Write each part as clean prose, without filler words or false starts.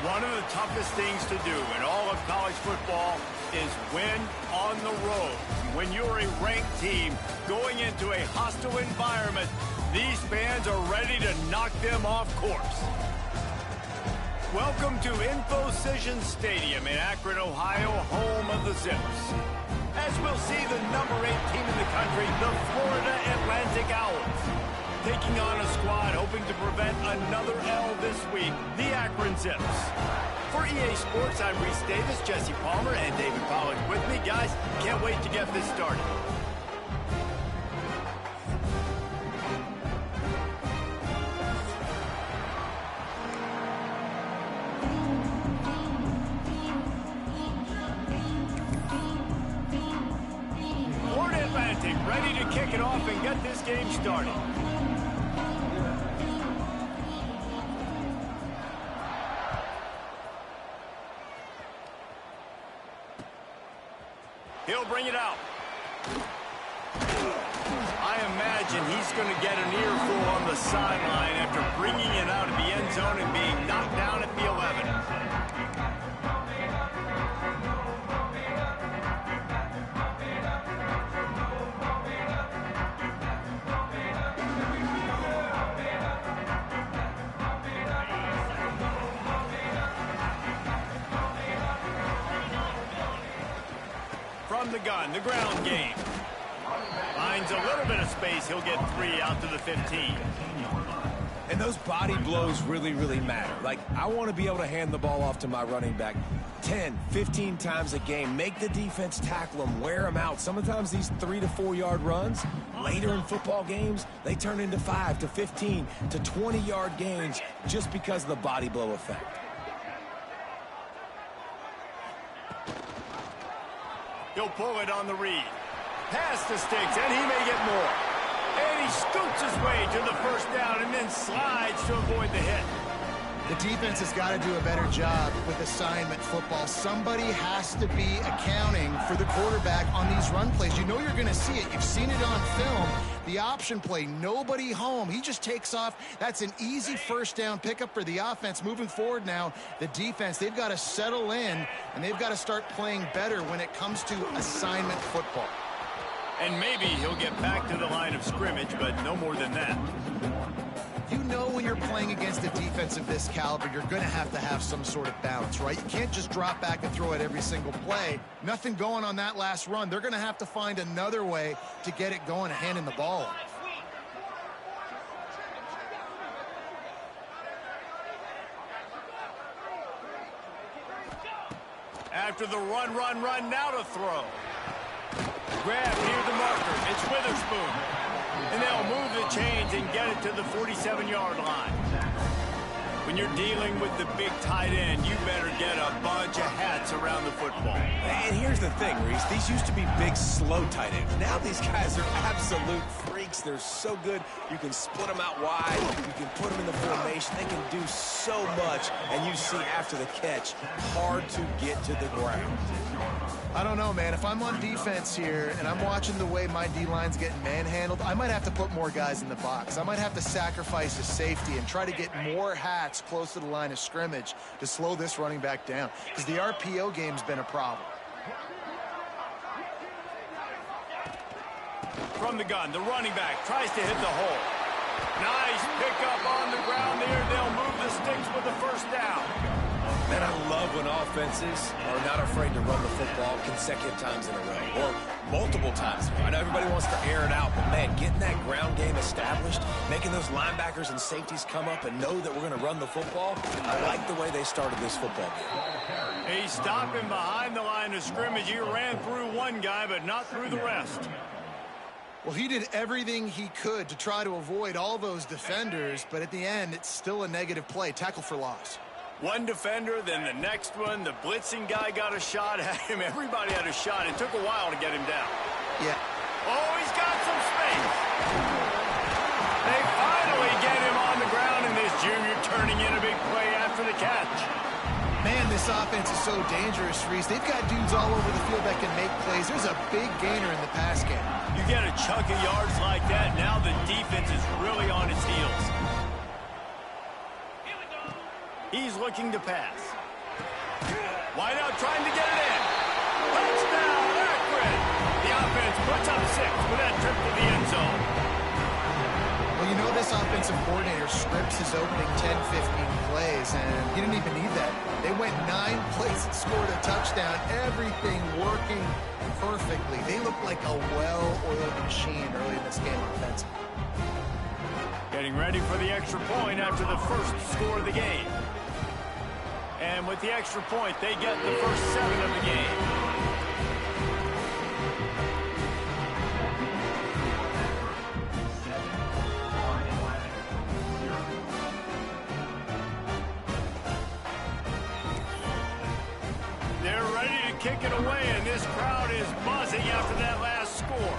One of the toughest things to do in all of college football is win on the road. When you're a ranked team going into a hostile environment, these fans are ready to knock them off course. Welcome to InfoCision Stadium in Akron, Ohio, home of the Zips. As we'll see the number 8 team in the country, the Florida Atlantic Owls, taking on a squad hoping to prevent another L this week, the Akron Zips. For EA Sports, I'm Reese Davis, Jesse Palmer, and David Pollack with me. Guys, can't wait to get this started. Florida Atlantic ready to kick it off and get this game started. He'll bring it out. I imagine he's going to get an earful on the sideline after bringing it out of the end zone and being knocked down at the 11. From the gun, the ground game. Finds a little bit of space. He'll get 3 out to the 15. And those body blows really, really matter. Like, I want to be able to hand the ball off to my running back 10, 15 times a game. Make the defense tackle them, wear them out. Sometimes these 3 to 4 yard runs, later in football games, they turn into 5 to 15 to 20 yard gains just because of the body blow effect. He'll pull it on the read. Pass the sticks, and he may get more. And he scoots his way to the first down and then slides to avoid the hit. The defense has got to do a better job with assignment football. Somebody has to be accounting for the quarterback on these run plays. You know you're going to see it. You've seen it on film. The option play, nobody home. He just takes off. That's an easy first down pickup for the offense. Moving forward now, the defense, they've got to settle in, and they've got to start playing better when it comes to assignment football. And maybe he'll get back to the line of scrimmage, but no more than that. You know when you're playing against a defense of this caliber, you're going to have some sort of balance, right? You can't just drop back and throw it every single play. Nothing going on that last run. They're going to have to find another way to get it going and handing the ball off. After the run, now to throw. Grab near the marker. It's Witherspoon. And they'll move the chains and get it to the 47-yard line. When you're dealing with the big tight end, you better get a bunch of hats around the football. And here's the thing, Reese. These used to be big, slow tight ends. Now these guys are absolute freaks. They're so good. You can split them out wide. You can put them in the formation. They can do so much. And you see after the catch, hard to get to the ground. I don't know, man. If I'm on defense here and I'm watching the way my D-line's getting manhandled, I might have to put more guys in the box. I might have to sacrifice a safety and try to get more hats close to the line of scrimmage to slow this running back down, because the RPO game's been a problem. From the gun, the running back tries to hit the hole. Nice pickup on the ground there. They'll move the sticks with the first down. Man, I love when offenses are not afraid to run the football consecutive times in a row, or multiple times. I know everybody wants to air it out, but man, getting that ground game established, making those linebackers and safeties come up and know that we're going to run the football, I like the way they started this football game. He's stopping behind the line of scrimmage. He ran through one guy, but not through the rest. Well, he did everything he could to try to avoid all those defenders, but at the end, it's still a negative play. Tackle for loss. One defender, then the next one. The blitzing guy got a shot at him. Everybody had a shot. It took a while to get him down. Yeah. Oh, he's got some space. They finally get him on the ground, and this junior turning in a big play after the catch. Man, this offense is so dangerous, Reese. They've got dudes all over the field that can make plays. There's a big gainer in the pass game. You get a chunk of yards like that, now the defense is really on its heels. He's looking to pass. Wide out trying to get it in. Touchdown, Akron. The offense puts up 6 with that trip to the end zone. Well, you know this offensive coordinator scripts his opening 10, 15 plays, and he didn't even need that. They went 9 plays and scored a touchdown. Everything working perfectly. They look like a well-oiled machine early in this game offensively. Getting ready for the extra point after the first score of the game. And with the extra point, they get the first 7 of the game. They're ready to kick it away, and this crowd is buzzing after that last score.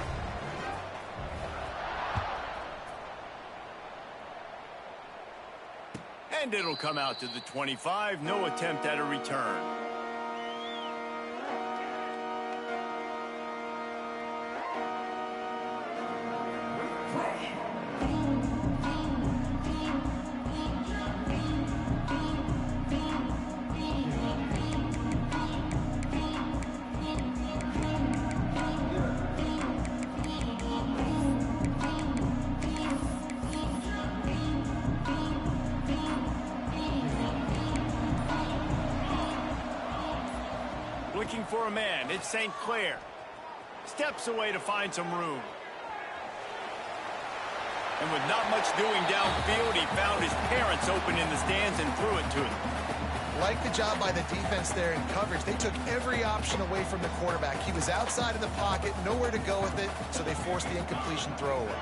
And it'll come out to the 25. No attempt at a return. Looking for a man. It's St. Clair. Steps away to find some room. And with not much doing downfield, he found his parents open in the stands and threw it to them. Like the job by the defense there in coverage. They took every option away from the quarterback. He was outside of the pocket, nowhere to go with it, so they forced the incompletion throwaway.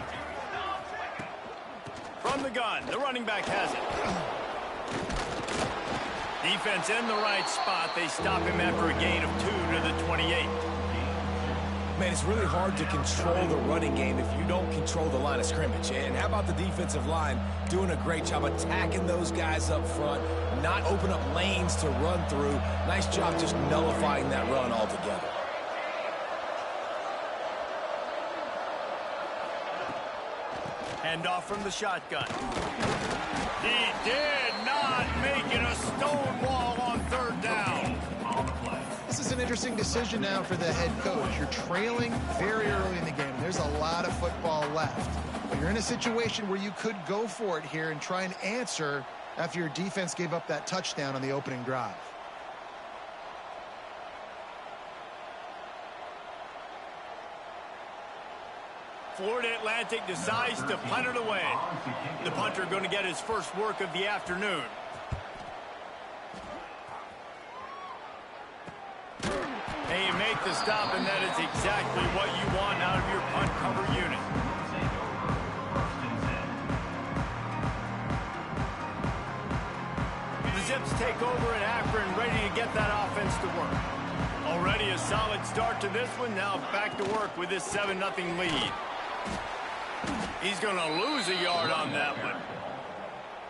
From the gun, the running back has it. Defense in the right spot. They stop him after a gain of 2 to the 28. Man, it's really hard to control the running game if you don't control the line of scrimmage. And how about the defensive line doing a great job attacking those guys up front, not open up lanes to run through. Nice job just nullifying that run altogether. Hand off from the shotgun. He did not make it a stone wall on 3rd down. This is an interesting decision now for the head coach. You're trailing very early in the game. There's a lot of football left. But you're in a situation where you could go for it here and try and answer after your defense gave up that touchdown on the opening drive. Florida Atlantic decides to punt it away. The punter going to get his first work of the afternoon. And you make the stop, and that is exactly what you want out of your punt cover unit. The Zips take over in Akron, ready to get that offense to work. Already a solid start to this one. Now back to work with this 7-0 lead. He's going to lose a yard on that one.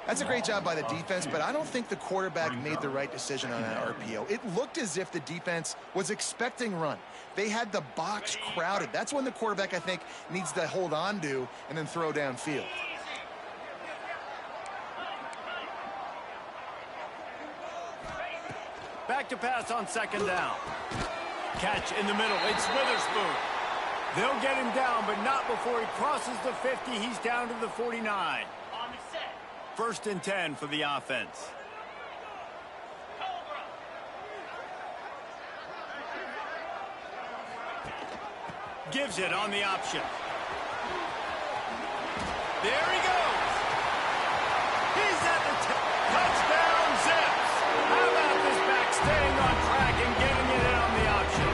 That's a great job by the defense, but I don't think the quarterback made the right decision on that RPO. It looked as if the defense was expecting run. They had the box crowded. That's when the quarterback, I think, needs to hold on to and then throw downfield. Back to pass on 2nd down. Catch in the middle. It's Witherspoon. They'll get him down, but not before he crosses the 50. He's down to the 49. 1st and 10 for the offense. Gives it on the option. There he goes. He's at the touchdown, Zips. How about this back staying on track and getting it in on the option?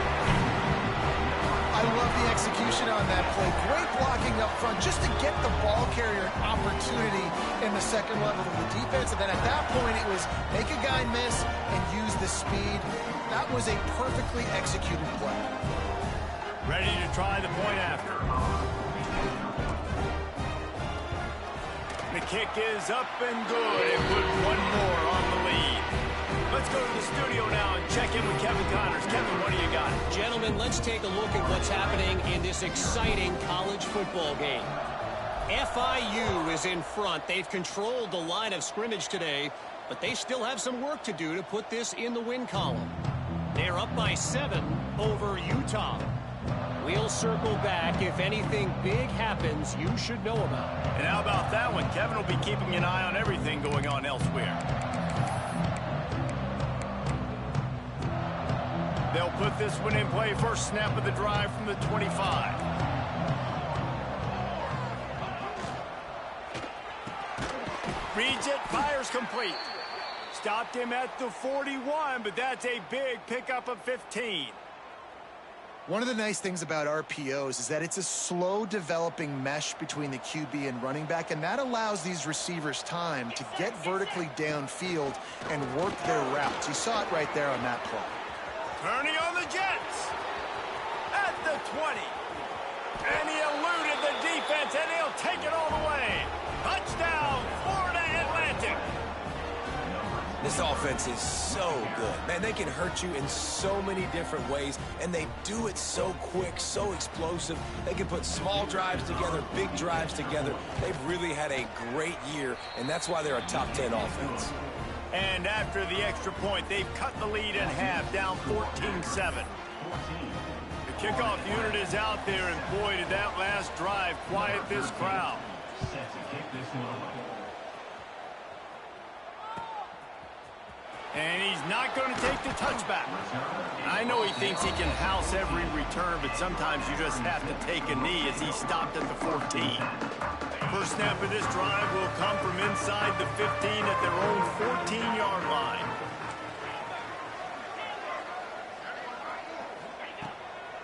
I love the execution on that play. Great blocking up front just to get the ball carrier an opportunity in the second level of the defense. And then at that point, it was make a guy miss and use the speed. That was a perfectly executed play. Ready to try the point after. The kick is up and good. It put one more on the lead. Let's go to the studio now and check in with Kevin Connors. Kevin, what do you got? Gentlemen, let's take a look at what's happening in this exciting college football game. FIU is in front. They've controlled the line of scrimmage today, but they still have some work to do to put this in the win column. They're up by 7 over Utah. We'll circle back. If anything big happens, you should know about it. And how about that one? Kevin will be keeping an eye on everything going on elsewhere. They'll put this one in play. First snap of the drive from the 25. Reads it, fires complete. Stopped him at the 41, but that's a big pickup of 15. One of the nice things about RPOs is that it's a slow developing mesh between the QB and running back, and that allows these receivers time to get vertically downfield and work their routes. You saw it right there on that play. Turning on the Jets at the 20. And he eluded the defense, and he'll take it all the way. Touchdown, Florida Atlantic. This offense is so good. Man, they can hurt you in so many different ways, and they do it so quick, so explosive. They can put small drives together, big drives together. They've really had a great year, and that's why they're a top 10 offense. And after the extra point, they've cut the lead in half, down 14-7. The kickoff unit is out there, and boy, did that last drive quiet this crowd. And he's not going to take the touchback. I know he thinks he can house every return, but sometimes you just have to take a knee as he stopped at the 14. First snap of this drive will come from inside the 15 at their own 14-yard line.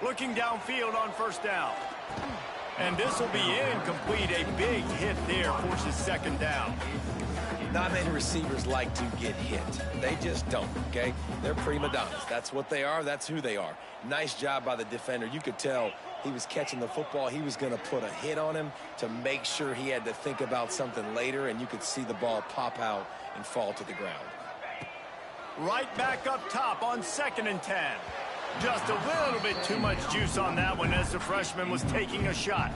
Looking downfield on first down. And this will be incomplete. A big hit there forces second down. Not many receivers like to get hit. They just don't, okay? They're prima donnas. That's what they are. That's who they are. Nice job by the defender. You could tell he was catching the football. He was going to put a hit on him to make sure he had to think about something later, and you could see the ball pop out and fall to the ground. Right back up top on 2nd and 10. Just a little bit too much juice on that one as the freshman was taking a shot.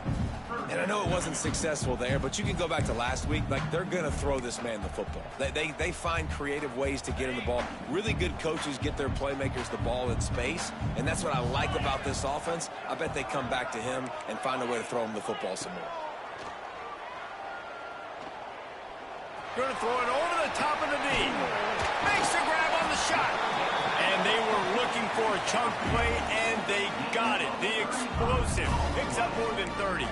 And I know it wasn't successful there, but you can go back to last week. Like, they're going to throw this man the football. They find creative ways to get him the ball. Really good coaches get their playmakers the ball in space, and that's what I like about this offense. I bet they come back to him and find a way to throw him the football some more. Going to throw it over the top of the knee. Makes the grab on the shot. And they were looking for a chunk play, and they got it. The explosive picks up more than 30.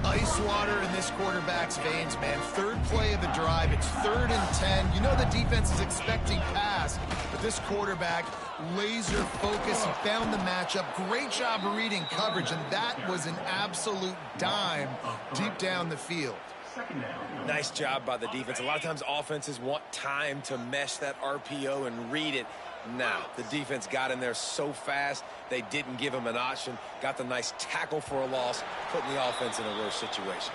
Ice water in this quarterback's veins, man. Third play of the drive. It's 3rd and 10. You know the defense is expecting pass, but this quarterback, laser focus. He found the matchup. Great job reading coverage, and that was an absolute dime deep down the field. Nice job by the defense. A lot of times offenses want time to mesh that RPO and read it. Now, the defense got in there so fast, they didn't give him an option. Got the nice tackle for a loss, putting the offense in a worse situation.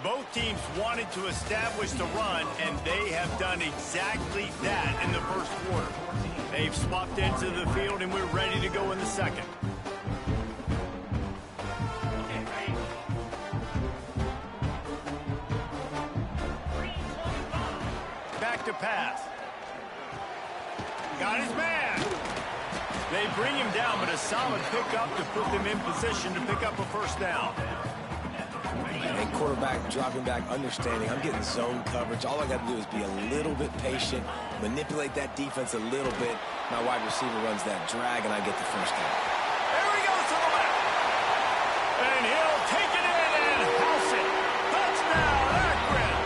Both teams wanted to establish the run, and they have done exactly that in the first quarter. They've swapped into the field, and we're ready to go in the second. Back to pass. Got his man. They bring him down, but a solid pickup to put them in position to pick up a first down. And quarterback dropping back, understanding I'm getting zone coverage. All I got to do is be a little bit patient, manipulate that defense a little bit. My wide receiver runs that drag, and I get the first down. There he goes to the left. And he'll take it in and house it. Touchdown, Akron.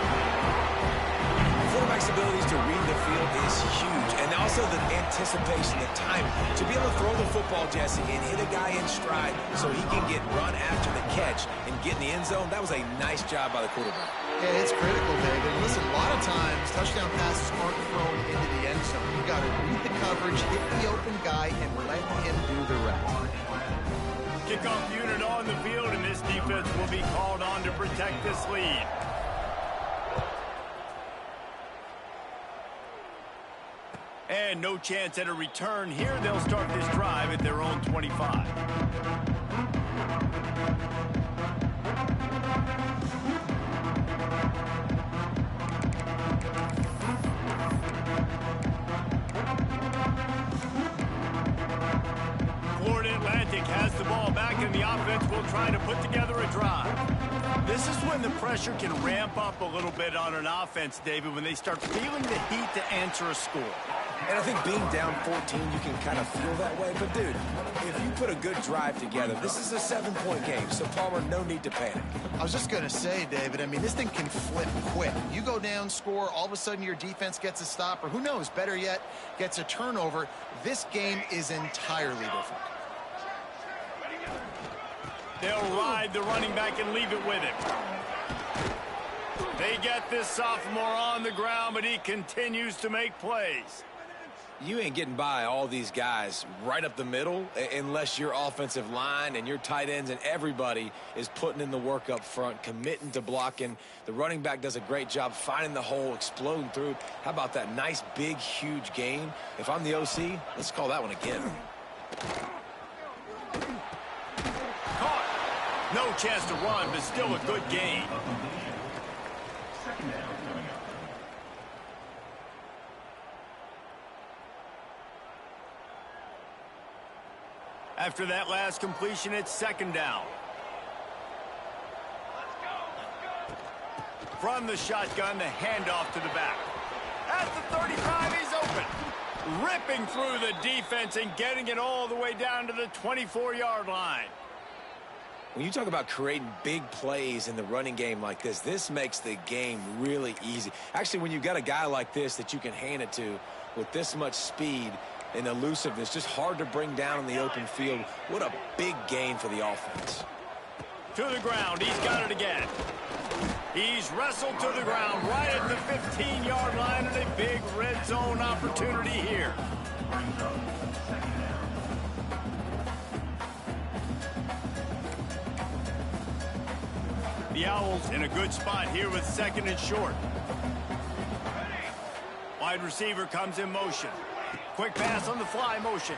Quarterback's abilities to read the field is huge, and also the anticipation, the time to be able to throw the football, Jesse, and hit a guy in stride so he can get run after the catch and get in the end zone. That was a nice job by the quarterback. Yeah, it's critical, David. Listen, a lot of times touchdown passes aren't thrown into the end zone. You got to read the coverage, hit the open guy, and let him do the rest. Kickoff unit on the field, and this defense will be called on to protect this lead. And no chance at a return here. They'll start this drive at their own 25. back, and the offense will try to put together a drive. This is when the pressure can ramp up a little bit on an offense, David, when they start feeling the heat to answer a score. And I think being down 14, you can kind of feel that way. But, dude, if you put a good drive together, this is a 7-point game. So, Palmer, no need to panic. I was just going to say, David, I mean, this thing can flip quick. You go down, score, all of a sudden your defense gets a stop, or who knows, better yet, gets a turnover. This game is entirely different. They'll ride the running back and leave it with him. They get this sophomore on the ground, but he continues to make plays. You ain't getting by all these guys right up the middle unless your offensive line and your tight ends and everybody is putting in the work up front, committing to blocking. The running back does a great job finding the hole, exploding through. How about that nice, big, huge gain? If I'm the OC, let's call that one again. Caught. No chance to run, but still a good gain. After that last completion, it's second down. From the shotgun, the handoff to the back. At the 35, he's open. Ripping through the defense and getting it all the way down to the 24-yard line. When you talk about creating big plays in the running game like this makes the game really easy. Actually, when you've got a guy like this that you can hand it to with this much speed and elusiveness, just hard to bring down in the open field. What a big gain for the offense. To the ground, he's got it again. He's wrestled to the ground right at the 15-yard line, and a big red zone opportunity here. The Owls in a good spot here with second and short. Wide receiver comes in motion. Quick pass on the fly motion.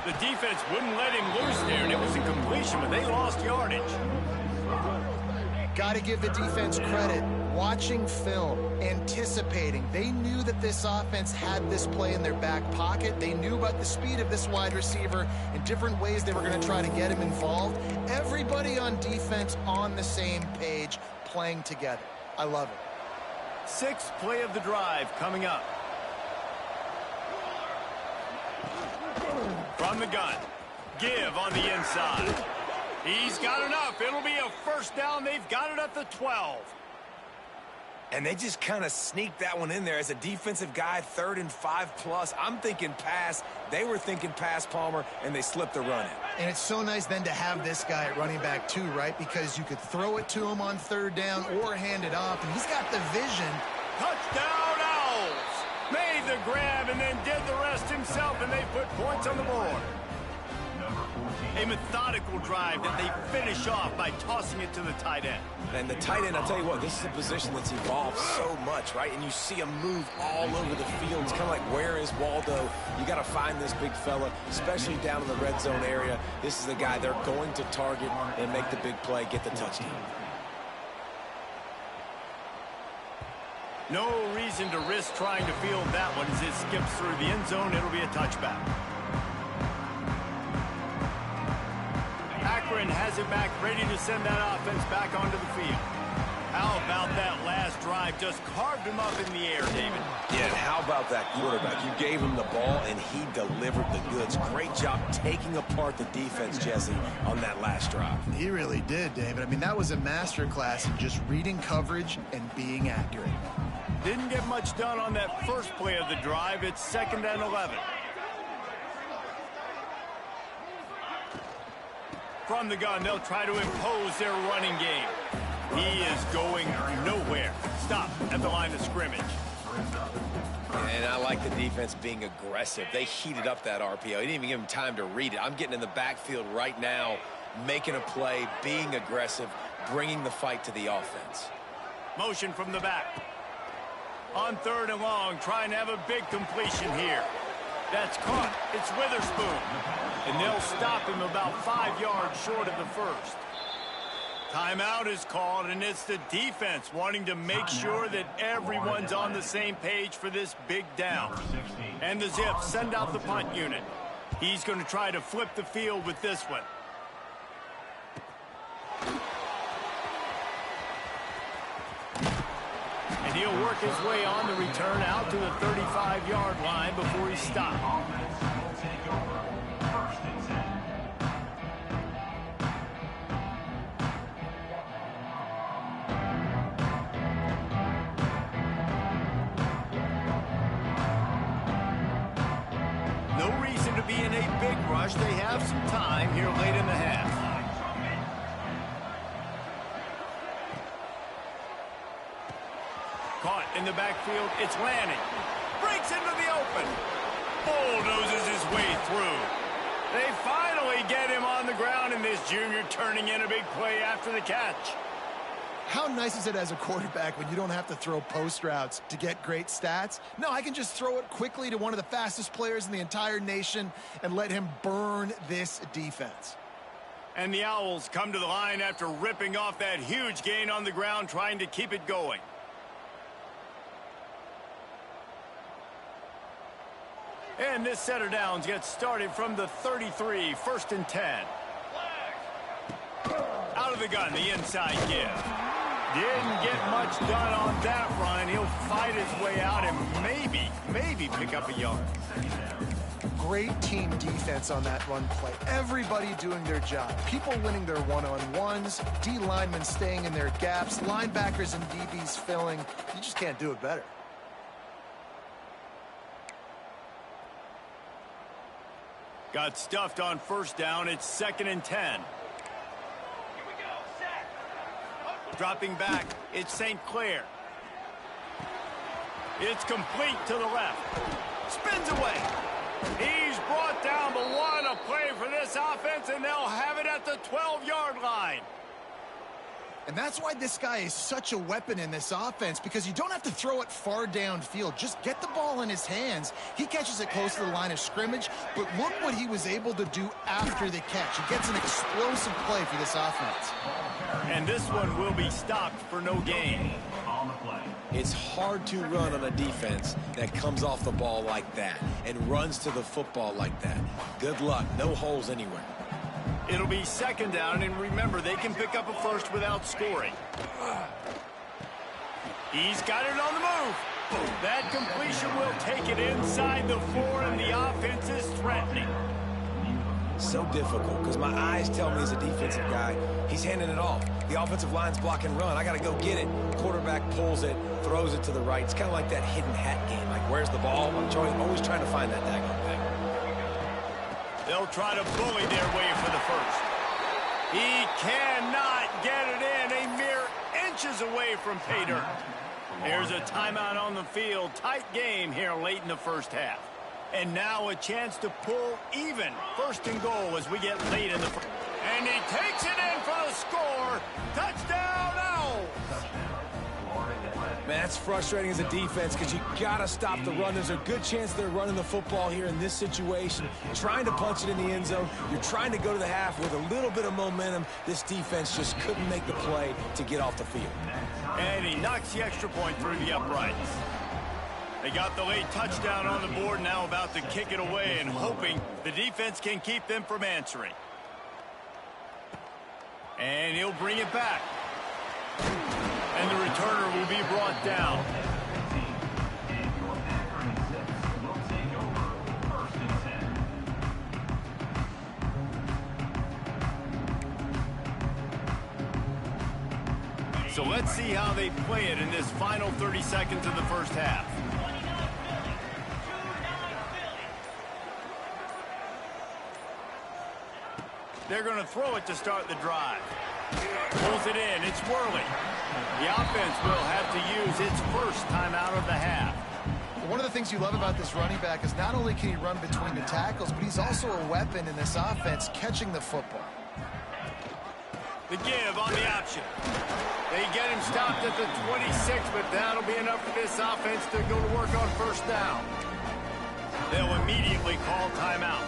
The defense wouldn't let him loose there, and it was a completion, but they lost yardage. Got to give the defense credit. Watching film, anticipating. They knew that this offense had this play in their back pocket. They knew about the speed of this wide receiver and different ways they were going to try to get him involved. Everybody on defense on the same page, playing together. I love it. Sixth play of the drive coming up. From the gun. Give on the inside. He's got enough. It'll be a first down. They've got it at the 12. And they just kind of sneaked that one in there as a defensive guy, 3rd and 5+. I'm thinking pass. They were thinking pass, Palmer, and they slipped the run in. And it's so nice then to have this guy at running back too, right? Because you could throw it to him on 3rd down or hand it off, and he's got the vision. Touchdown, Owls! Made the grab and then did the rest himself, and they put points on the board. A methodical drive that they finish off by tossing it to the tight end. And the tight end, I'll tell you what, this is a position that's evolved so much, right? And you see him move all over the field. It's kind of like, where is Waldo? You got to find this big fella, especially down in the red zone area. This is the guy they're going to target and make the big play, get the touchdown. No reason to risk trying to field that one as it skips through the end zone. It'll be a touchback. Akron has it back, ready to send that offense back onto the field. How about that last drive? Just carved him up in the air, David. Yeah, and how about that quarterback? You gave him the ball, and he delivered the goods. Great job taking apart the defense, Jesse, on that last drive. He really did, David. I mean, that was a masterclass in just reading coverage and being accurate. Didn't get much done on that first play of the drive. It's 2nd and 11. From the gun, they'll try to impose their running game. He is going nowhere. Stop at the line of scrimmage. And I like the defense being aggressive. They heated up that RPO. He didn't even give him time to read it. I'm getting in the backfield right now, making a play, being aggressive, bringing the fight to the offense. Motion from the back. On 3rd and long, trying to have a big completion here. That's caught. It's Witherspoon. And they'll stop him about 5 yards short of the first. Timeout is called, and it's the defense wanting to make sure that everyone's on the same page for this big down. And the Zips send out the punt unit. He's going to try to flip the field with this one. he'll work his way on the return out to the 35-yard line before he stopped. No reason to be in a big rush. They have some time here late in the half. Caught in the backfield. It's Lanning. Breaks into the open. Bulldozes his way through. They finally get him on the ground, and this junior turning in a big play after the catch. How nice is it as a quarterback when you don't have to throw post routes to get great stats? No, I can just throw it quickly to one of the fastest players in the entire nation and let him burn this defense. And the Owls come to the line after ripping off that huge gain on the ground, trying to keep it going. And this set of downs gets started from the 33, 1st and 10. Out of the gun, the inside give. Didn't get much done on that run. He'll fight his way out and maybe pick up a yard. Great team defense on that run play. Everybody doing their job. People winning their one-on-ones, D linemen staying in their gaps, linebackers and DBs filling. You just can't do it better. Got stuffed on 1st down. It's 2nd and 10. Dropping back, it's St. Clair. It's complete to the left. Spins away. He's brought down, but what a play for this offense, and they'll have it at the 12-yard line. And that's why this guy is such a weapon in this offense, because you don't have to throw it far downfield. Just get the ball in his hands. He catches it close to the line of scrimmage, but look what he was able to do after the catch. He gets an explosive play for this offense. And this one will be stopped for no gain. It's hard to run on a defense that comes off the ball like that and runs to the football like that. Good luck. No holes anywhere. It'll be 2nd down, and remember, they can pick up a first without scoring. He's got it on the move. That completion will take it inside the 4, and the offense is threatening. So difficult, because my eyes tell me as a defensive guy, he's handing it off. The offensive line's block and run. I got to go get it. Quarterback pulls it, throws it to the right. It's kind of like that hidden hat game. Like, where's the ball? I'm always trying to find that daggone thing. They'll try to bully their way for the first. He cannot get it in. A mere inches away from pay dirt. There's a timeout on the field. Tight game here late in the 1st half. And now a chance to pull even. 1st and goal as we get late in the first. And he takes it in for the score. Touchdown, Owls! Man, that's frustrating as a defense because you got to stop the run. There's a good chance they're running the football here in this situation, trying to punch it in the end zone. You're trying to go to the half with a little bit of momentum. This defense just couldn't make the play to get off the field. And he knocks the extra point through the uprights. They got the late touchdown on the board, now about to kick it away and hoping the defense can keep them from answering. And he'll bring it back. And the returner will be brought down. So let's see how they play it in this final 30 seconds of the 1st half. They're going to throw it to start the drive. Pulls it in. It's Worley. The offense will have to use its first timeout of the half. One of the things you love about this running back is not only can he run between the tackles, but he's also a weapon in this offense catching the football. The give on the option. They get him stopped at the 26, but that'll be enough for this offense to go to work on 1st down. They'll immediately call timeout.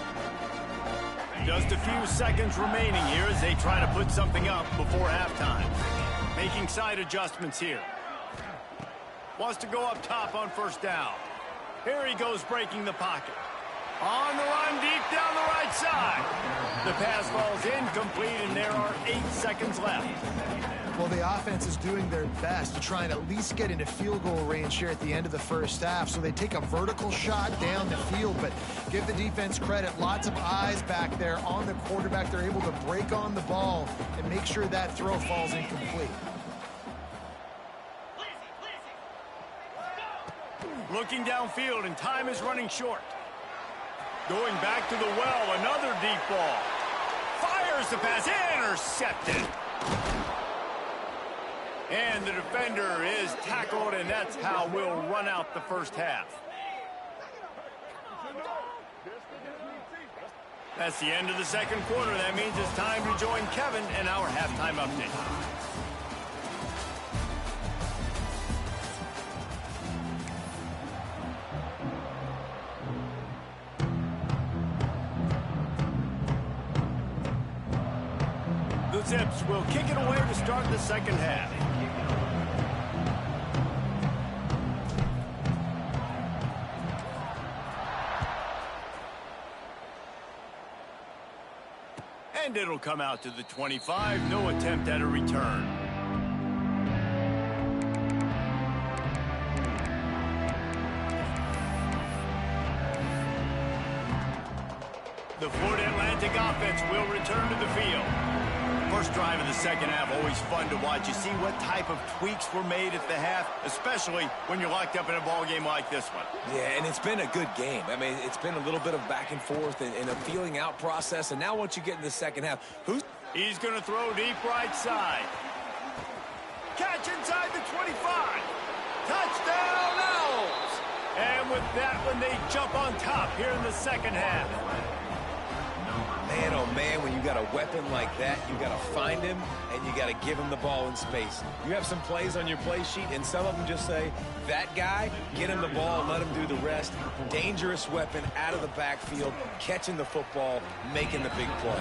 Just a few seconds remaining here as they try to put something up before halftime. Making side adjustments here. Wants to go up top on 1st down. Here he goes breaking the pocket. On the run deep down the right side. The pass falls incomplete, and there are 8 seconds left. Well, the offense is doing their best to try and at least get into field goal range here at the end of the first half. So they take a vertical shot down the field, but give the defense credit. Lots of eyes back there on the quarterback. They're able to break on the ball and make sure that throw falls incomplete. Looking downfield, and time is running short. Going back to the well, another deep ball. Fires the pass, intercepted. And the defender is tackled, and that's how we'll run out the first half. That's the end of the second quarter. That means it's time to join Kevin and our halftime update. The Zips will kick it away to start the second half. And it'll come out to the 25. No attempt at a return. The Florida Atlantic offense will return to the field. First drive of the second half, always fun to watch. You see what type of tweaks were made at the half, especially when you're locked up in a ball game like this one. Yeah, and it's been a good game. I mean, it's been a little bit of back and forth and a feeling out process. And now once you get in the second half, He's going to throw deep right side. Catch inside the 25. Touchdown, Owls! And with that one, they jump on top here in the second half. Man, oh man, when you got a weapon like that, you got to find him and you got to give him the ball in space. You have some plays on your play sheet, and some of them just say, that guy, get him the ball and let him do the rest. Dangerous weapon out of the backfield, catching the football, making the big play.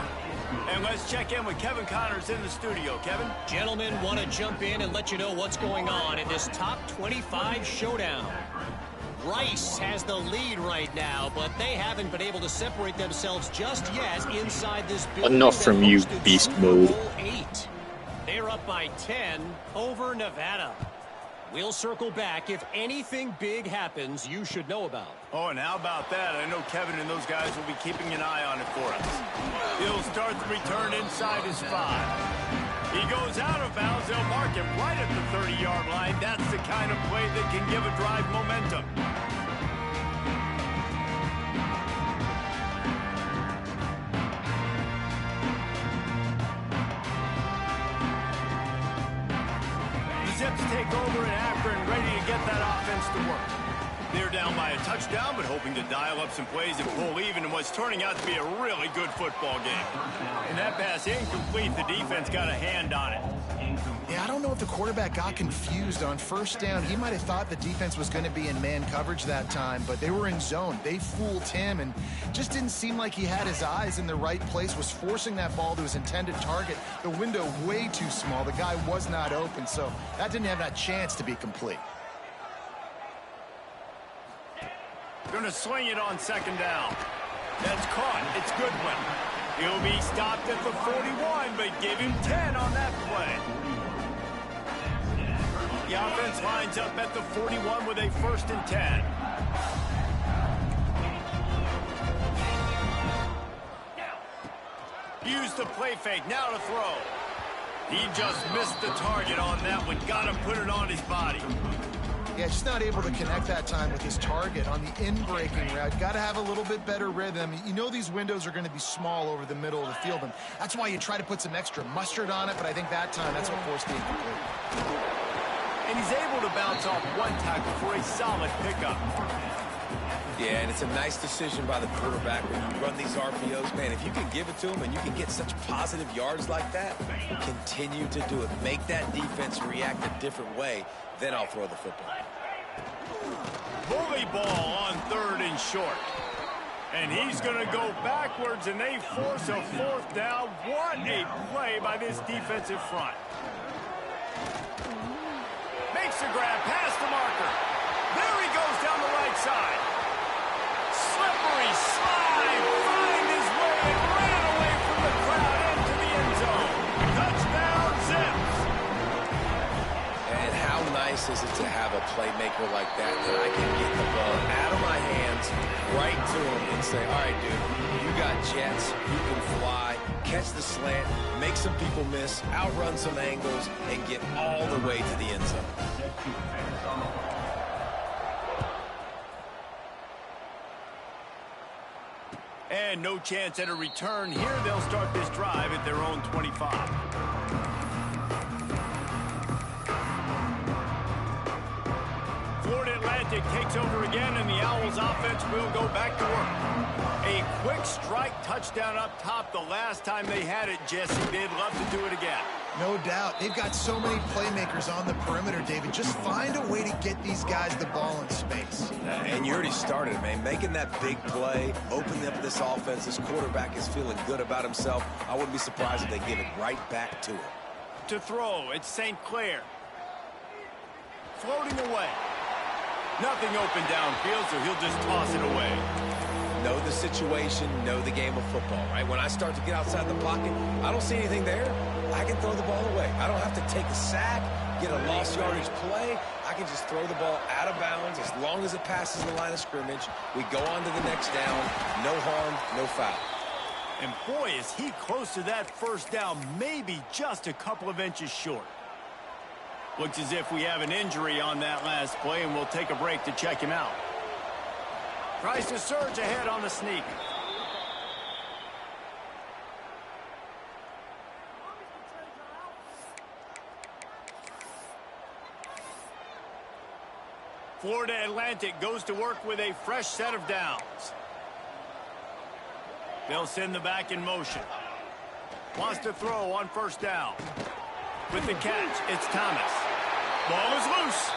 And let's check in with Kevin Connors in the studio. Kevin? Gentlemen, want to jump in and let you know what's going on in this top 25 showdown. Rice has the lead right now, but they haven't been able to separate themselves just yet inside this building. Enough from you, beast mode. 8. They're up by 10 over Nevada. We'll circle back. If anything big happens, you should know about. Oh, and how about that? I know Kevin and those guys will be keeping an eye on it for us. He'll start the return inside his 5. He goes out of bounds. They'll mark him right at the 30-yard line. That's the kind of play that can give a drive momentum. The Zips take over in Akron, ready to get that offense to work. They're down by a touchdown, but hoping to dial up some plays and pull even in what's turning out to be a really good football game. And that pass incomplete, the defense got a hand on it. Yeah, I don't know if the quarterback got confused on first down. He might have thought the defense was going to be in man coverage that time, but they were in zone. They fooled him and just didn't seem like he had his eyes in the right place, was forcing that ball to his intended target. The window way too small. The guy was not open, so that didn't have that chance to be complete. Going to sling it on second down. That's caught. It's Goodwin. He'll be stopped at the 41, but give him 10 on that play. The offense lines up at the 41 with a 1st and 10. Use the play fake. Now to throw. He just missed the target on that one. Got him put it on his body. Yeah, just not able to connect that time with his target on the in-breaking route. Got to have a little bit better rhythm. You know these windows are going to be small over the middle of the field, and that's why you try to put some extra mustard on it, but I think that time that's what forced the incomplete. And he's able to bounce off one tackle for a solid pickup. Yeah, and it's a nice decision by the quarterback when you run these RPOs. Man, if you can give it to him and you can get such positive yards like that, continue to do it. Make that defense react a different way, then I'll throw the football. Bully ball on 3rd and short. And he's going to go backwards, and they force a 4th down. What a play by this defensive front. Makes a grab past the marker. There he goes down the right side. Slippery slide, find his way and ran away from nice is it to have a playmaker like that I can get the ball out of my hands right to him and say, all right, dude, you got jets, you can fly, catch the slant, make some people miss, outrun some angles, and get all the way to the end zone. And no chance at a return here. They'll start this drive at their own 25. Florida Atlantic takes over again, and the Owls offense will go back to work. A quick strike touchdown up top the last time they had it, Jesse. They'd love to do it again. No doubt. They've got so many playmakers on the perimeter, David. Just find a way to get these guys the ball in space. And you already started, man. Making that big play, opening up this offense. This quarterback is feeling good about himself. I wouldn't be surprised if they give it right back to him. To throw, it's St. Clair. Floating away. Nothing open downfield, so he'll just toss it away. Know the situation, know the game of football, right? When I start to get outside the pocket, I don't see anything there. I can throw the ball away. I don't have to take a sack, get a lost yardage play. I can just throw the ball out of bounds as long as it passes the line of scrimmage. We go on to the next down. No harm, no foul. And boy, is he close to that first down, maybe just a couple of inches short. Looks as if we have an injury on that last play, and we'll take a break to check him out. Tries to surge ahead on the sneak. Florida Atlantic goes to work with a fresh set of downs. They'll send the back in motion. Wants to throw on first down. With the catch, it's Thomas. Ball is loose.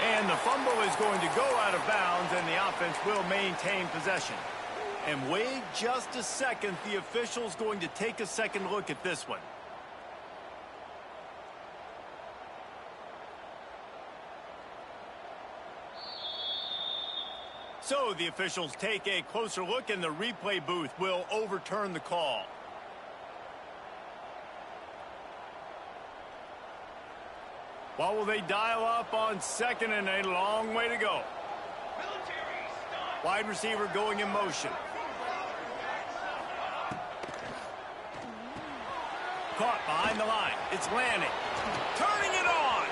And the fumble is going to go out of bounds, and the offense will maintain possession. And wait just a second. The official's going to take a second look at this one. So the officials take a closer look, and the replay booth will overturn the call. What will they dial up on second, and a long way to go? Wide receiver going in motion. Caught behind the line. It's Lanning. Turning it on.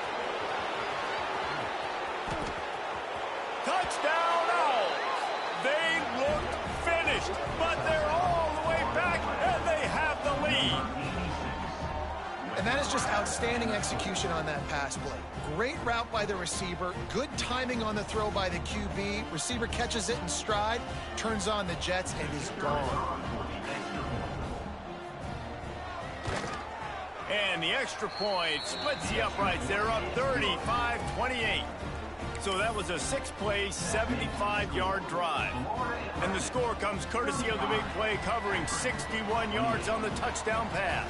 Touchdown Owls. They look finished, but they're all the way back, and they have the lead. And that is just outstanding execution on that pass play. Great route by the receiver, good timing on the throw by the QB. Receiver catches it in stride, turns on the jets, and is gone. And the extra point splits the uprights. They're up 35-28. So that was a 6-play, 75-yard drive. And the score comes courtesy of the big play, covering 61 yards on the touchdown pass.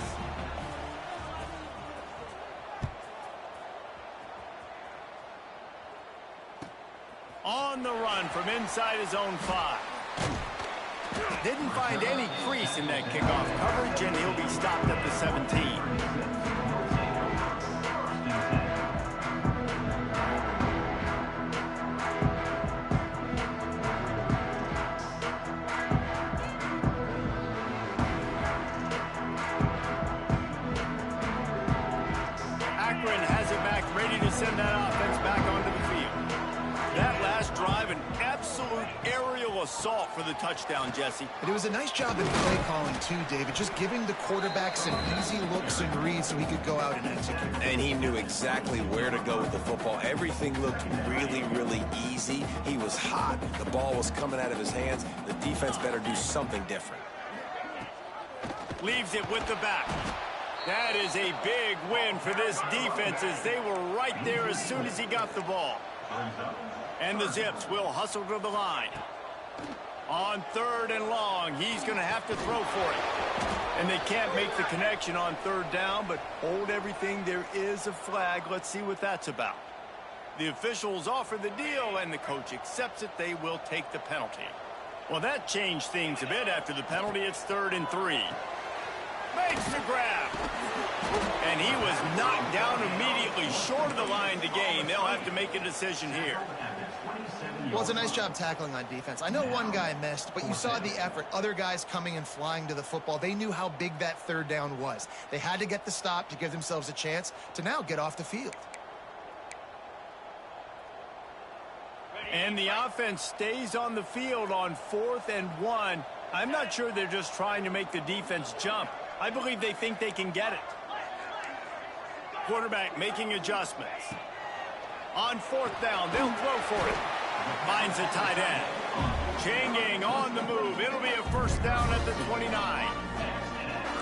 On the run from inside his own 5. Didn't find any crease in that kickoff coverage, and he'll be stopped at the 17. Akron has it back, ready to send that offense back onto the field. That last drive, an absolute aerial assault for the touchdown, Jesse. But it was a nice job in play calling, too, David. Just giving the quarterback some easy looks and reads so he could go out and execute. And he knew exactly where to go with the football. Everything looked really, really easy. He was hot. The ball was coming out of his hands. The defense better do something different. Leaves it with the back. That is a big win for this defense, as they were right there as soon as he got the ball. And the Zips will hustle to the line. On 3rd and long, he's going to have to throw for it. And they can't make the connection on 3rd down, but hold everything. There is a flag. Let's see what that's about. The officials offer the deal, and the coach accepts it. They will take the penalty. Well, that changed things a bit after the penalty. It's 3rd and 3. Makes the grab. And he was knocked down immediately short of the line to gain. They'll have to make a decision here. Well, it's a nice job tackling on defense. I know one guy missed, but you saw the effort. Other guys coming and flying to the football. They knew how big that third down was. They had to get the stop to give themselves a chance to now get off the field. And the offense stays on the field on 4th and 1. I'm not sure they're just trying to make the defense jump. I believe they think they can get it. Quarterback making adjustments. On 4th down, they'll throw for it. Finds a tight end. Changing on the move. It'll be a first down at the 29.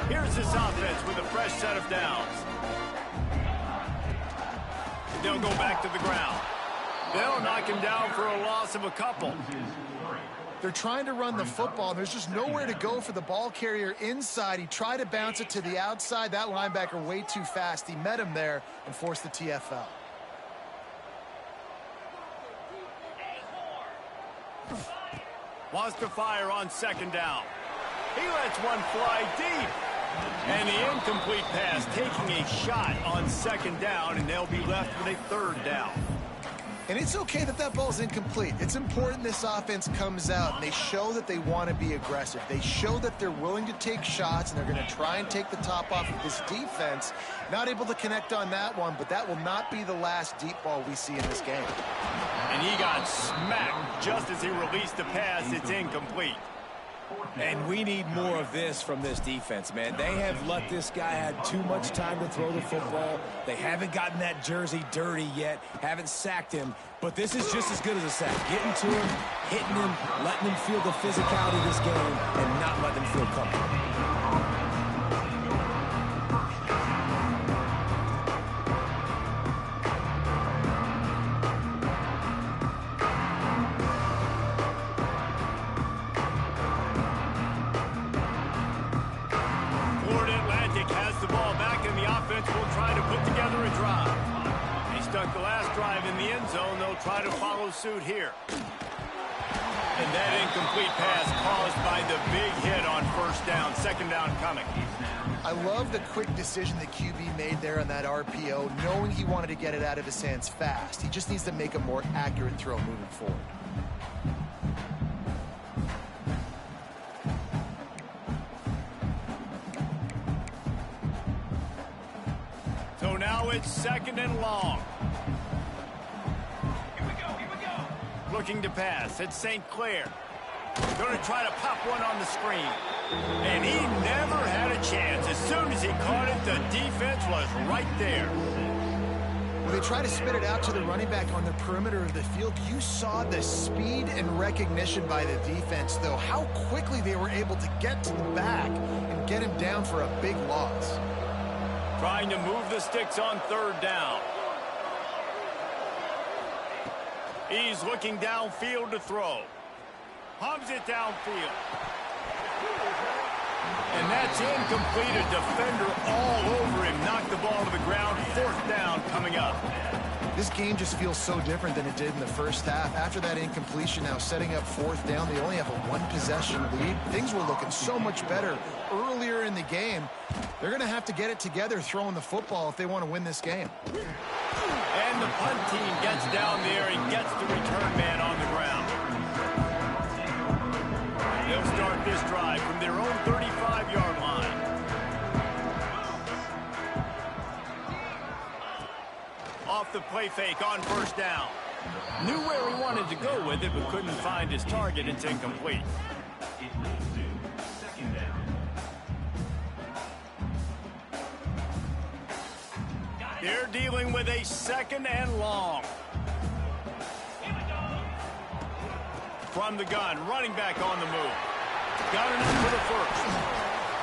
Here's this offense with a fresh set of downs. They'll go back to the ground. They'll knock him down for a loss of a couple. They're trying to run the football, and there's just nowhere to go for the ball carrier inside. He tried to bounce it to the outside. That linebacker way too fast. He met him there and forced the TFL. Wants to fire on 2nd down. He lets one fly deep. And the incomplete pass taking a shot on 2nd down, and they'll be left with a 3rd down. And it's okay that that ball's incomplete. It's important this offense comes out and they show that they want to be aggressive. They show that they're willing to take shots and they're going to try and take the top off of this defense. Not able to connect on that one, but that will not be the last deep ball we see in this game. And he got smacked just as he released the pass. It's incomplete. And we need more of this from this defense, man. They have let this guy have too much time to throw the football. They haven't gotten that jersey dirty yet, haven't sacked him. But this is just as good as a sack. Getting to him, hitting him, letting him feel the physicality of this game, and not letting him feel comfortable. Try to follow suit here. And that incomplete pass caused by the big hit on 1st down. 2nd down coming. I love the quick decision the QB made there on that RPO, knowing he wanted to get it out of his hands fast. He just needs to make a more accurate throw moving forward. So now it's 2nd and long. Looking to pass. It's St. Clair. Going to try to pop one on the screen. And he never had a chance. As soon as he caught it, the defense was right there. When they try to spit it out to the running back on the perimeter of the field, you saw the speed and recognition by the defense, though. How quickly they were able to get to the back and get him down for a big loss. Trying to move the sticks on 3rd down. He's looking downfield to throw. Pumps it downfield. And that's incomplete. A defender all over him. Knocked the ball to the ground. 4th down coming up. This game just feels so different than it did in the first half. After that incompletion, now setting up 4th down, they only have a 1-possession lead. Things were looking so much better earlier in the game. They're going to have to get it together throwing the football if they want to win this game. And the punt team gets down there and gets the return man on the ground. They'll start this drive from their own 35-yard line. Off the play fake on 1st down. Knew where he wanted to go with it, but couldn't find his target. It's incomplete. They're dealing with a 2nd and long. From the gun, running back on the move. Got enough for the 1st.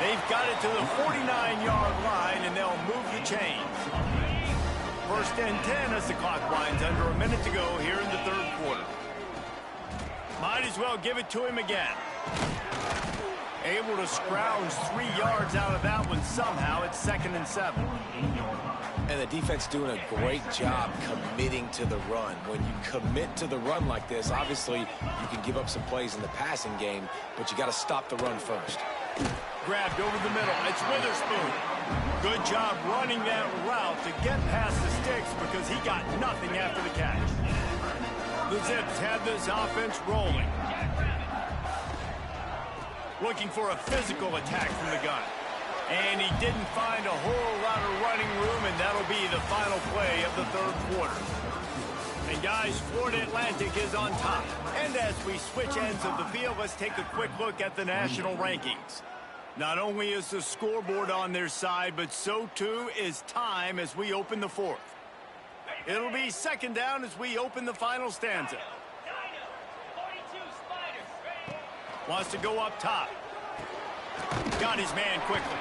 They've got it to the 49-yard line, and they'll move the chains. 1st and 10 as the clock winds under a minute to go here in the 3rd quarter. Might as well give it to him again. Able to scrounge 3 yards out of that one somehow. It's 2nd and 7. And the defense doing a great job committing to the run. When you commit to the run like this, obviously you can give up some plays in the passing game, but you got to stop the run first. grabbed over the middle. It's Witherspoon. Good job running that route to get past the sticks because he got nothing after the catch. The Zips have this offense rolling. Looking for a physical attack from the gun. And he didn't find a whole lot of running room, and that'll be the final play of the third quarter. And guys, Florida Atlantic is on top. And as we switch ends of the field, let's take a quick look at the national rankings. Not only is the scoreboard on their side, but so too is time as we open the fourth. It'll be second down as we open the final stanza. Wants to go up top. Got his man quickly.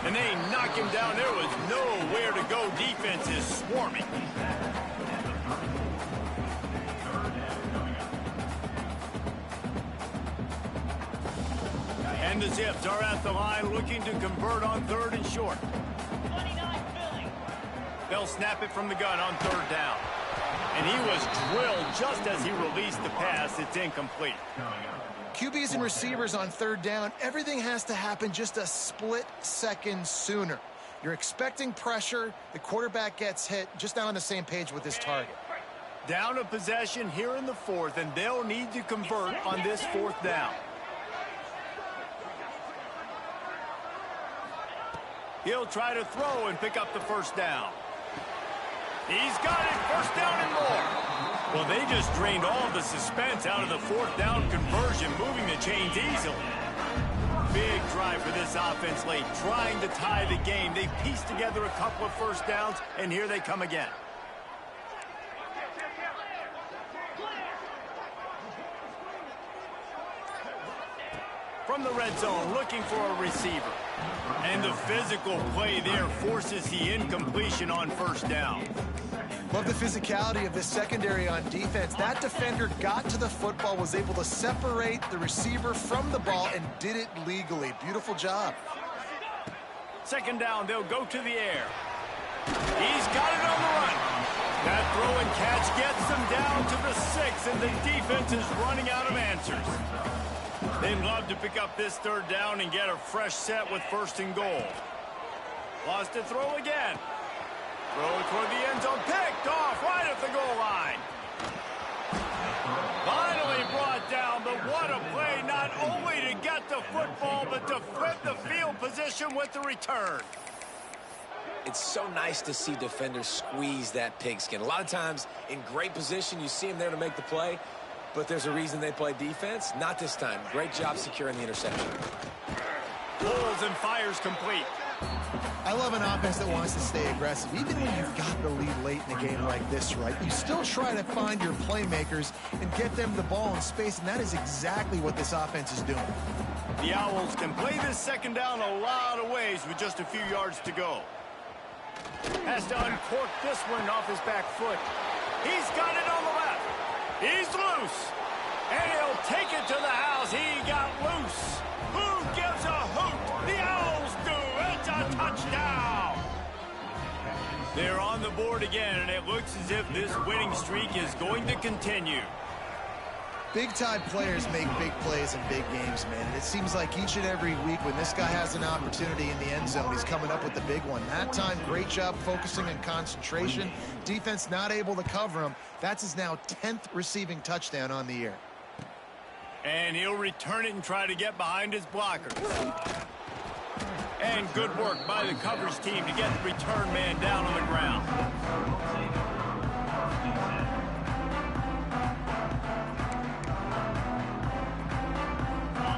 And they knock him down. There was nowhere to go. Defense is swarming. And the Zips are at the line looking to convert on third and short. They'll snap it from the gun on third down. And he was drilled just as he released the pass. It's incomplete. QBs and receivers on third down, everything has to happen just a split second sooner. You're expecting pressure, the quarterback gets hit, just not on the same page with his target. Down a possession here in the fourth, and they'll need to convert on this fourth down. He'll try to throw and pick up the first down. He's got it, first down and more. Well, they just drained all the suspense out of the fourth down conversion, moving the chains easily. Big drive for this offense late, trying to tie the game. They pieced together a couple of first downs, and here they come again. From the red zone, looking for a receiver. And the physical play there forces the incompletion on first down. Love the physicality of this secondary on defense. That defender got to the football, was able to separate the receiver from the ball, and did it legally. Beautiful job. Second down, they'll go to the air. He's got it on the run. That throw and catch gets them down to the 6, and the defense is running out of answers. They'd love to pick up this third down and get a fresh set with first and goal. Lost to throw again. Throw toward the end zone, picked off right at the goal line. Finally brought down, but what a play, not only to get the football, but to flip the field position with the return. It's so nice to see defenders squeeze that pigskin. A lot of times in great position, you see them there to make the play, but there's a reason they play defense. Not this time. Great job securing the interception. Pulls and fires complete. I love an offense that wants to stay aggressive. Even when you've got the lead late in a game like this, right, you still try to find your playmakers and get them the ball in space, and that is exactly what this offense is doing. The Owls can play this second down a lot of ways with just a few yards to go. Has to uncork this one off his back foot. He's got it on the left. He's loose. And he'll take it to the house. He got loose. Who gives a hoot? The Owls do. It's a touchdown. They're on the board again, and it looks as if this winning streak is going to continue. Big-time players make big plays in big games, man. And it seems like each and every week when this guy has an opportunity in the end zone, he's coming up with the big one. That time, great job focusing and concentration. Defense not able to cover him. That's his now 10th receiving touchdown on the year. And he'll return it and try to get behind his blockers. And good work by the coverage team to get the return man down on the ground.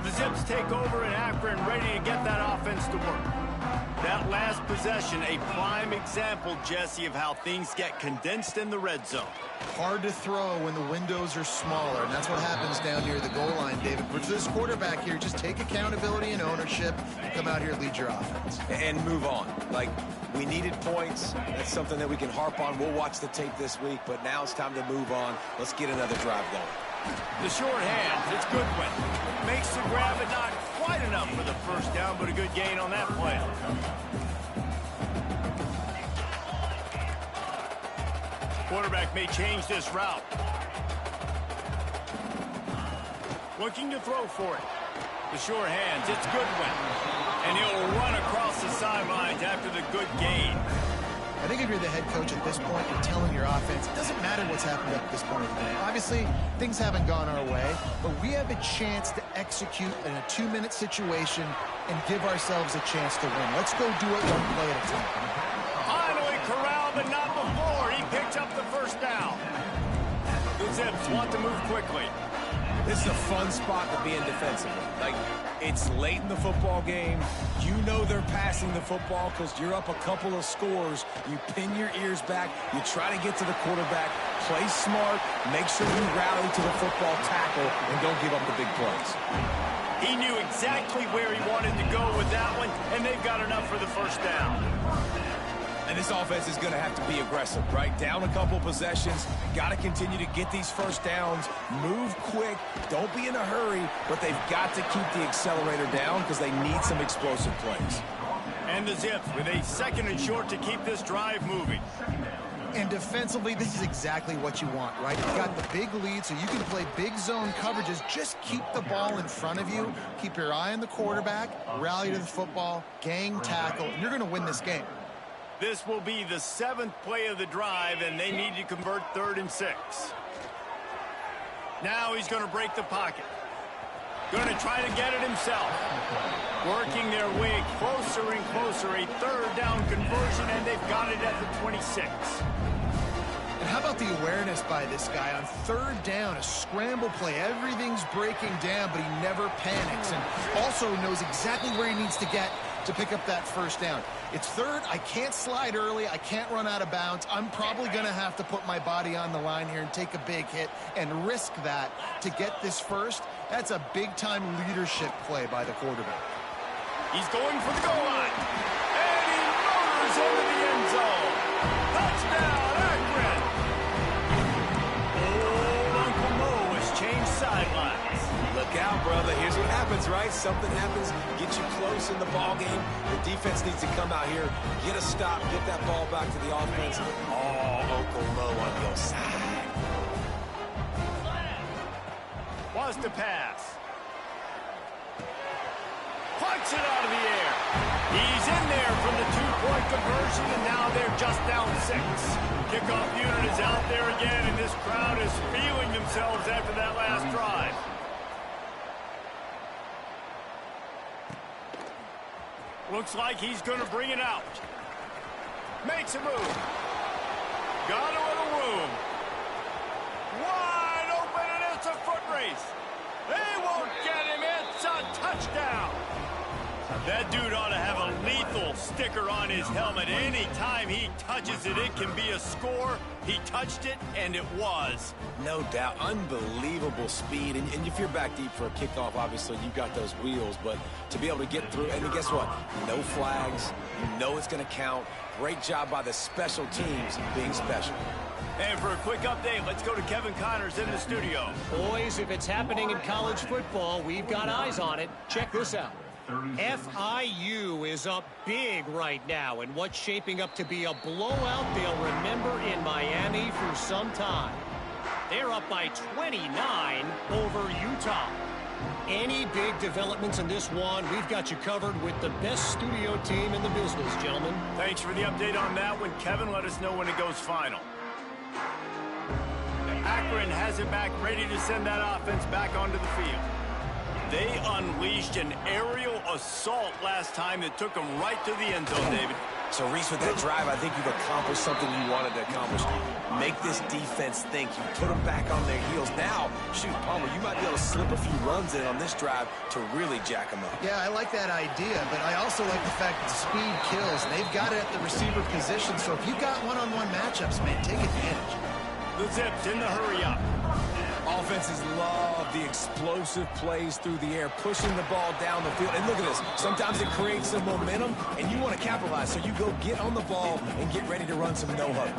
The Zips take over in Akron, ready to get that offense to work. That last possession, a prime example, Jesse, of how things get condensed in the red zone. Hard to throw when the windows are smaller, and that's what happens down near the goal line, David. For this quarterback here, just take accountability and ownership and come out here and lead your offense. And move on. Like, we needed points. That's something that we can harp on. We'll watch the tape this week, but now it's time to move on. Let's get another drive going. The short hands, it's Goodwin. Makes the grab, but not quite enough for the first down, but a good gain on that play. Quarterback may change this route. Looking to throw for it. The sure hands, it's Goodwin. And he'll run across the sidelines after the good gain. I think if you're the head coach at this point, you're telling your offense, it doesn't matter what's happened up to this point of the game. Obviously, things haven't gone our way, but we have a chance to execute in a 2-minute situation and give ourselves a chance to win. Let's go do it one play at a time. Finally corralled, but not before. He picks up the first down. The Zips want to move quickly. This is a fun spot to be in defensively. Like, it's late in the football game. You know they're passing the football because you're up a couple of scores. You pin your ears back. You try to get to the quarterback. Play smart. Make sure you rally to the football tackle and don't give up the big plays. He knew exactly where he wanted to go with that one, and they've got enough for the first down. And this offense is going to have to be aggressive, right? Down a couple possessions. Got to continue to get these first downs. Move quick. Don't be in a hurry, but they've got to keep the accelerator down because they need some explosive plays. And the Zips with a 2nd and short to keep this drive moving. And defensively, this is exactly what you want, right? You've got the big lead, so you can play big zone coverages. Just keep the ball in front of you. Keep your eye on the quarterback. Rally to the football. Gang tackle. And you're going to win this game. This will be the 7th play of the drive, and they need to convert 3rd and 6. Now he's going to break the pocket. Going to try to get it himself. Working their way closer and closer. A 3rd down conversion, and they've got it at the 26. And how about the awareness by this guy on 3rd down, a scramble play. Everything's breaking down, but he never panics and also knows exactly where he needs to get to pick up that first down. It's 3rd. I can't slide early. I can't run out of bounds. I'm probably going to have to put my body on the line here and take a big hit and risk that to get this first. That's a big-time leadership play by the quarterback. He's going for the goal line. And he motors into the end zone. Touchdown, Akron. Old Uncle Mo has changed sidelines. Look out, brother. Here's what happens, right? Something happens, get you close in the ball game. The defense needs to come out here, get a stop, get that ball back to the offense. Oh, Uncle Mo on your side. Wants to pass. Punch it out of the air. He's in there from the 2-point conversion, and now they're just down 6. Kickoff unit is out there again, and this crowd is feeling themselves after that last drive. Looks like he's going to bring it out. Makes a move. Got a little room. Wide open, and it's a foot race. They won't get him. It's a touchdown. That dude ought to have a lethal sticker on his helmet. Anytime he touches it, it can be a score. He touched it, and it was. No doubt. Unbelievable speed. And if you're back deep for a kickoff, obviously, you've got those wheels. But to be able to get through, and then guess what? No flags. You know it's going to count. Great job by the special teams being special. And for a quick update, let's go to Kevin Connors in the studio. Boys, if it's happening in college football, we've got eyes on it. Check this out. FIU is up big right now in what's shaping up to be a blowout they'll remember in Miami for some time. They're up by 29 over Utah. Any big developments in this one, we've got you covered with the best studio team in the business, gentlemen. Thanks for the update on that one, Kevin. Let us know when it goes final. Akron has it back, ready to send that offense back onto the field. They unleashed an aerial assault last time that took them right to the end zone, David. So, Reese, with that drive, I think you've accomplished something you wanted to accomplish. Make this defense think. You put them back on their heels. Now, shoot, Palmer, you might be able to slip a few runs in on this drive to really jack them up. Yeah, I like that idea, but I also like the fact that speed kills. They've got it at the receiver position, so if you've got one-on-one matchups, man, take advantage. The Zips in the hurry up. Offenses love the explosive plays through the air, pushing the ball down the field. And look at this. Sometimes it creates some momentum, and you want to capitalize. So you go get on the ball and get ready to run some no-huddle.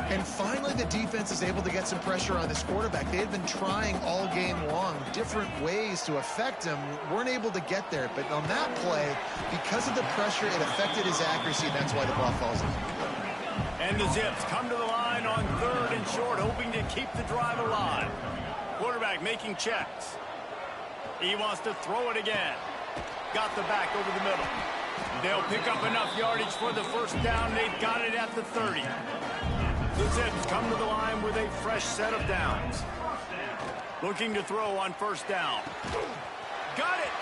And finally, the defense is able to get some pressure on this quarterback. They had been trying all game long different ways to affect him. Weren't able to get there. But on that play, because of the pressure, it affected his accuracy. That's why the ball falls in. And the Zips come to the line on 3rd and short, hoping to keep the drive alive. Quarterback making checks. He wants to throw it again. Got the back over the middle. They'll pick up enough yardage for the first down. They've got it at the 30. The Zips come to the line with a fresh set of downs. Looking to throw on first down. Got it!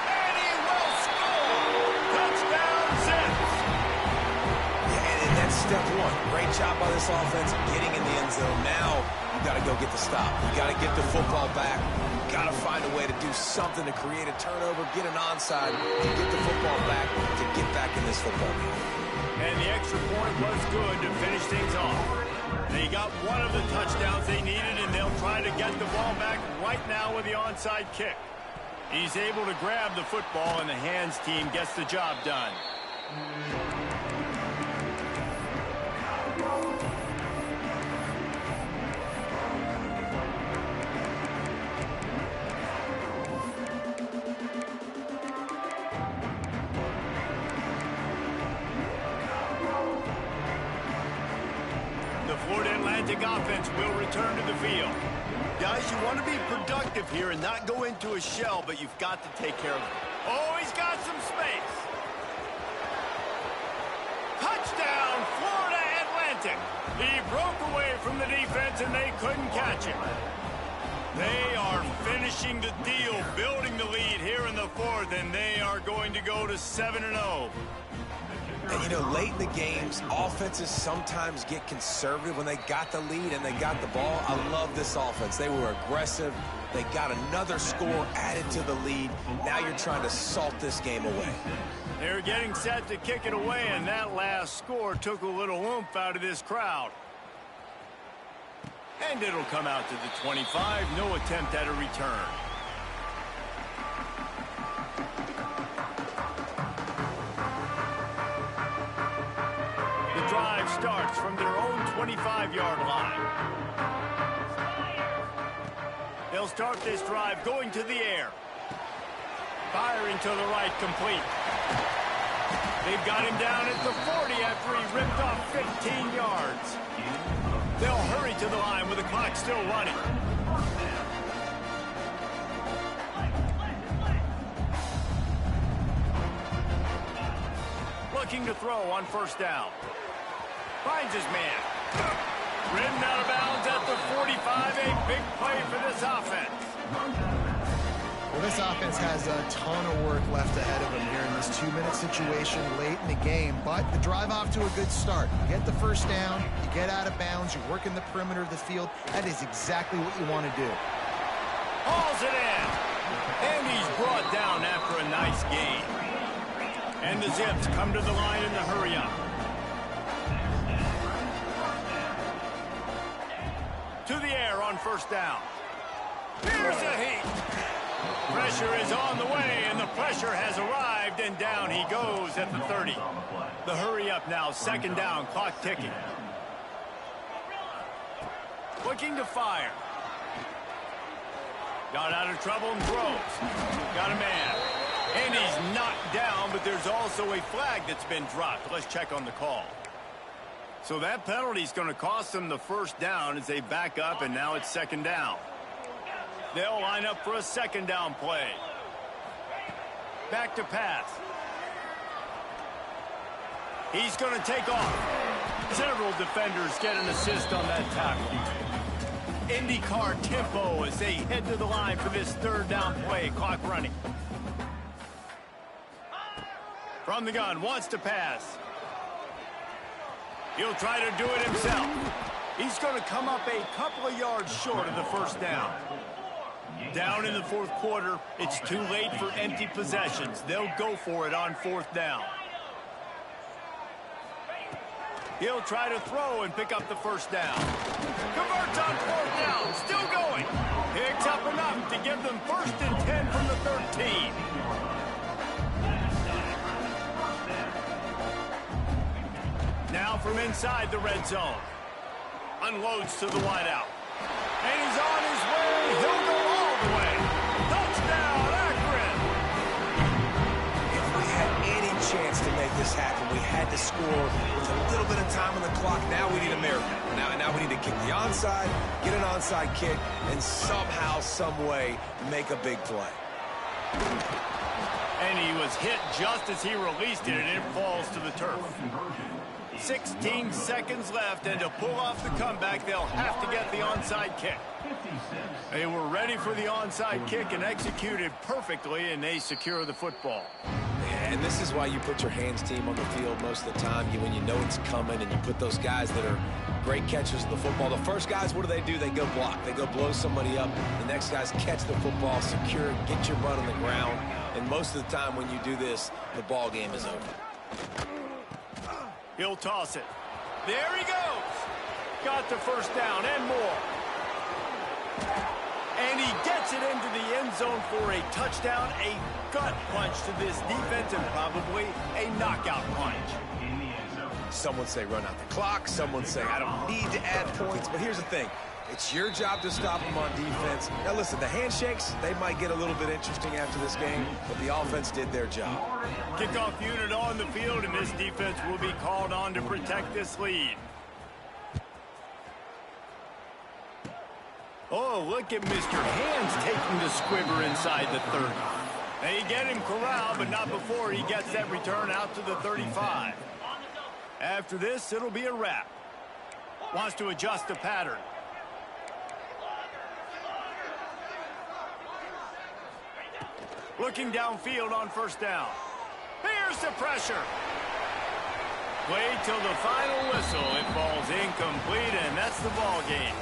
And he will score! Touchdown, Zips! Yeah, and that's step one. Great job by this offense getting in the end zone. Now you got to go get the stop. You got to get the football back. You got to find a way to do something to create a turnover, get an onside, and get the football back to get back in this football game. And the extra point was good to finish things off. They got one of the touchdowns they needed, and they'll try to get the ball back right now with the onside kick. He's able to grab the football, and the hands team gets the job done. Offense will return to the field. Guys, you want to be productive here and not go into a shell, but you've got to take care of it. Oh, he's got some space. Touchdown, Florida Atlantic. He broke away from the defense and they couldn't catch him. They are finishing the deal, building the lead here in the fourth, and they are going to go to 7-0. And, you know, late in the games, offenses sometimes get conservative when they got the lead and they got the ball. I love this offense. They were aggressive. They got another score added to the lead. Now you're trying to salt this game away. They're getting set to kick it away, and that last score took a little oomph out of this crowd. And it'll come out to the 25. No attempt at a return. Drive starts from their own 25-yard line. They'll start this drive going to the air. Firing to the right, complete. They've got him down at the 40 after he ripped off 15 yards. They'll hurry to the line with the clock still running. Looking to throw on first down. Finds his man. Ridden out of bounds at the 45. A big play for this offense. Well, this offense has a ton of work left ahead of them here in this 2-minute situation late in the game. But the drive off to a good start. You get the first down, you get out of bounds, you work in the perimeter of the field. That is exactly what you want to do. Hauls it in. And he's brought down after a nice gain. And the Zips come to the line in the hurry-up. To the air on first down. Here's a heat. Pressure is on the way, and the pressure has arrived, and down he goes at the 30. The hurry-up now, second down, clock ticking. Looking to fire. Got out of trouble and throws. Got a man. And he's knocked down, but there's also a flag that's been dropped. Let's check on the call. So that penalty is going to cost them the first down as they back up, and now it's second down. They'll line up for a second down play. Back to pass. He's going to take off. Several defenders get an assist on that tackle. IndyCar tempo as they head to the line for this third down play. Clock running. From the gun, wants to pass. He'll try to do it himself. He's going to come up a couple of yards short of the first down. Down in the fourth quarter, it's too late for empty possessions. They'll go for it on fourth down. He'll try to throw and pick up the first down. Converts on fourth down, still going. Picks up enough to give them first and 10 from the 13. Now from inside the red zone. Unloads to the wideout. And he's on his way. He'll go all the way. Touchdown, Akron! If we had any chance to make this happen, we had to score with a little bit of time on the clock. Now we need a miracle. Now we need to kick the onside, get an onside kick, and somehow, some way, make a big play. And he was hit just as he released it, and it falls to the turf. 16 seconds left, and to pull off the comeback, they'll have to get the onside kick. They were ready for the onside kick and executed perfectly, and they secure the football. And this is why you put your hands team on the field most of the time, when you know it's coming, and you put those guys that are great catchers of the football. The first guys, what do? They go block. They go blow somebody up. The next guys catch the football, secure it, get your butt on the ground. And most of the time when you do this, the ball game is over. He'll toss it. There he goes. Got the first down and more. And he gets it into the end zone for a touchdown, a gut punch to this defense, and probably a knockout punch. Some would say run out the clock. Some would say I don't need to add points. But here's the thing. It's your job to stop them on defense. Now, listen, the handshakes, they might get a little bit interesting after this game, but the offense did their job. Kickoff unit on the field, and this defense will be called on to protect this lead. Oh, look at Mr. Hands taking the squibber inside the 30. They get him corralled, but not before he gets that return out to the 35. After this, it'll be a wrap. Wants to adjust the pattern. Looking downfield on first down. Here's the pressure. Played till the final whistle. It falls incomplete, and that's the ball game.